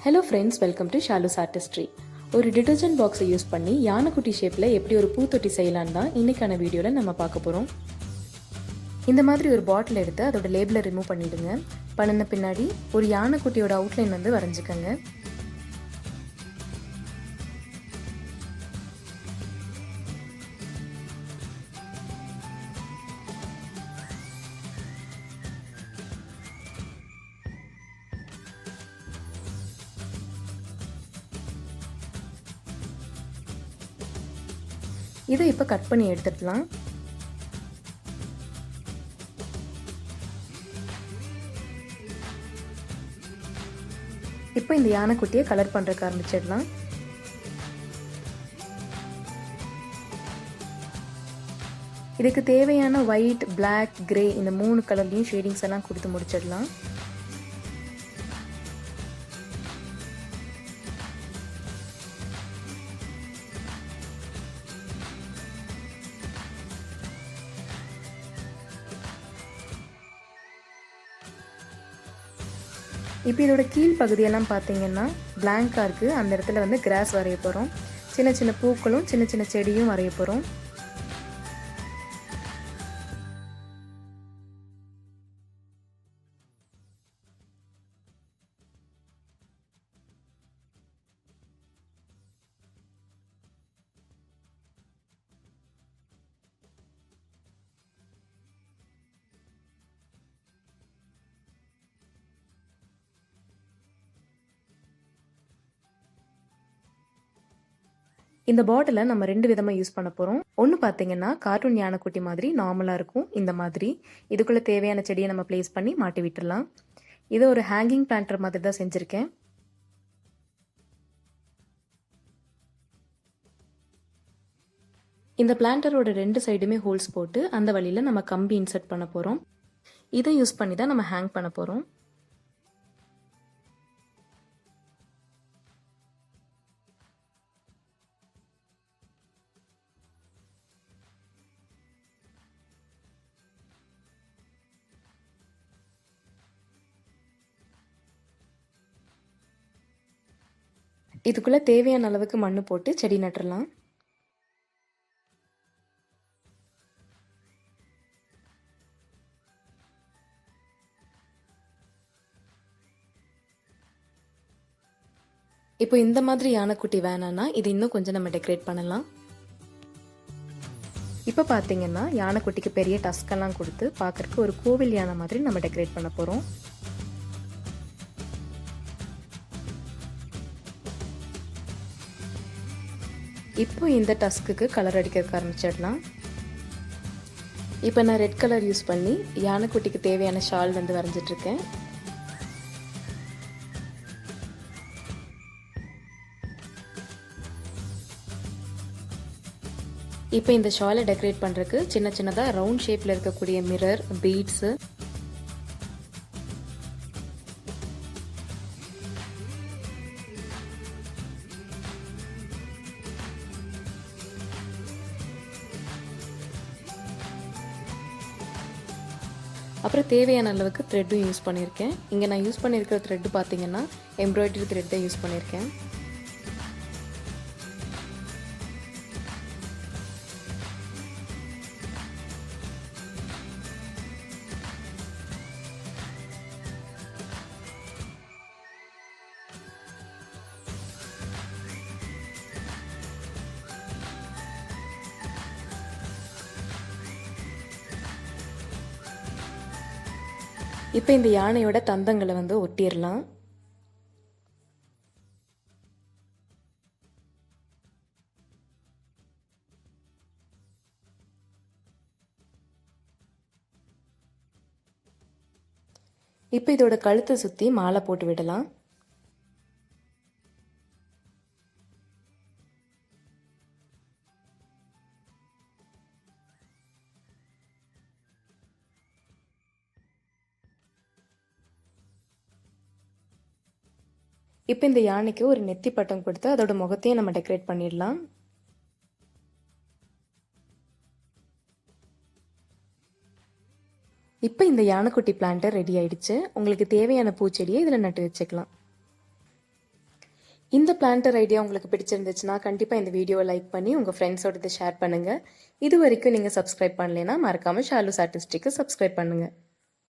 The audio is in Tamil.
Hello friends, welcome to Shalu's artistry. ஒரு டிட்டர்ஜென்ட் பாக்ஸை யூஸ் பண்ணி யானைக்குட்டி ஷேப்பில் எப்படி ஒரு பூத்தொட்டி செய்யலான்னு தான் இன்றைக்கான வீடியோவில் நம்ம பார்க்க போகிறோம். இந்த மாதிரி ஒரு பாட்டில் எடுத்து அதோட லேபிளை ரிமூவ் பண்ணிவிடுங்க. பண்ணின பின்னாடி ஒரு யானைக்குட்டியோட அவுட்லைன் வந்து வரைஞ்சிக்கங்க. இதை இப்போ கட் பண்ணி எடுத்துடலாம். இப்போ இந்த யானைக்குட்டியை கலர் பண்ணுறதுக்கு ஆரம்பிச்சிடலாம். இதுக்கு தேவையான ஒயிட், பிளாக், கிரே இந்த 3 கலர்லையும் ஷேடிங்ஸ் எல்லாம் கொடுத்து முடிச்சிடலாம். இப்போ இதோட கீழ் பகுதியெல்லாம் பார்த்தீங்கன்னா பிளாங்காக இருக்குது. அந்த இடத்துல வந்து கிராஸ் வரைய போகிறோம். சின்ன சின்ன பூக்களும் சின்ன சின்ன செடியும் வரைய போகிறோம். இந்த பாட்டிலை நம்ம 2 விதமாக யூஸ் பண்ண போகிறோம். ஒன்று பார்த்தீங்கன்னா கார்ட்டூன் யானைக்குட்டி மாதிரி நார்மலாக இருக்கும். இந்த மாதிரி இதுக்குள்ளே தேவையான செடியை நம்ம ப்ளேஸ் பண்ணி மாட்டி விட்டுடலாம். இது ஒரு ஹேங்கிங் பிளான்டர் மாதிரி தான் செஞ்சுருக்கேன். இந்த பிளான்டரோட 2 சைடுமே ஹோல்ஸ் போட்டு அந்த வழியில் நம்ம கம்பி இன்சர்ட் பண்ண போகிறோம். இதை யூஸ் பண்ணி தான் நம்ம ஹேங் பண்ண போகிறோம். இதுக்குள்ளே தேவையான அளவுக்கு மண் போட்டு செடி நட்டுடலாம். இப்போ இந்த மாதிரி யானைக்குட்டி வேணான்னா இது இன்னும் கொஞ்சம் நம்ம டெக்கரேட் பண்ணலாம். இப்போ பார்த்தீங்கன்னா யானைக்குட்டிக்கு பெரிய டஸ்கெல்லாம் கொடுத்து பார்க்கறதுக்கு ஒரு கோவில் யானை மாதிரி நம்ம டெக்கரேட் பண்ண போகிறோம். இப்போ இந்த டஸ்க்கு கலர் அடிக்கிறதுக்கு ஆரம்பிச்சிடலாம். இப்போ நான் ரெட் கலர் யூஸ் பண்ணி யானைக்குட்டிக்கு தேவையான ஷால் வந்து வரைஞ்சிட்ருக்கேன். இப்போ இந்த ஷாலை டெக்கரேட் பண்ணுறதுக்கு சின்ன சின்னதாக ரவுண்ட் ஷேப்பில் இருக்கக்கூடிய மிரர், பீட்ஸு, அப்புறம் தேவையான அளவுக்கு த்ரெட்டும் யூஸ் பண்ணியிருக்கேன். இங்கே நான் யூஸ் பண்ணியிருக்கிற த்ரெட்டு பார்த்தீங்கன்னா எம்ப்ராய்டரி த்ரெட் தான் யூஸ் பண்ணியிருக்கேன். இப்போ இந்த யானையோட தந்தங்களை வந்து ஒட்டிடலாம். இப்போ இதோட கழுத்தை சுற்றி மாலை போட்டு விடலாம். இப்போ இந்த யானைக்கு ஒரு நெத்தி பட்டம் கொடுத்து அதோட முகத்தையும் நம்ம டெக்கரேட் பண்ணிடலாம். இப்போ இந்த யானைக்குட்டி பிளான்ட் ரெடி ஆயிடுச்சு. உங்களுக்கு தேவையான பூச்செடியை இதில் நட்டு வச்சுக்கலாம். இந்த பிளான்டர் ஐடியா உங்களுக்கு பிடிச்சிருந்துச்சுன்னா கண்டிப்பாக இந்த வீடியோவை லைக் பண்ணி உங்கள் ஃப்ரெண்ட்ஸோட இதை ஷேர் பண்ணுங்கள். இது வரைக்கும் நீங்கள் சப்ஸ்கிரைப் பண்ணலைன்னா மறக்காமல் ஷாலூஸ் ஆர்டிஸ்டிக்கு சப்ஸ்கிரைப் பண்ணுங்கள்.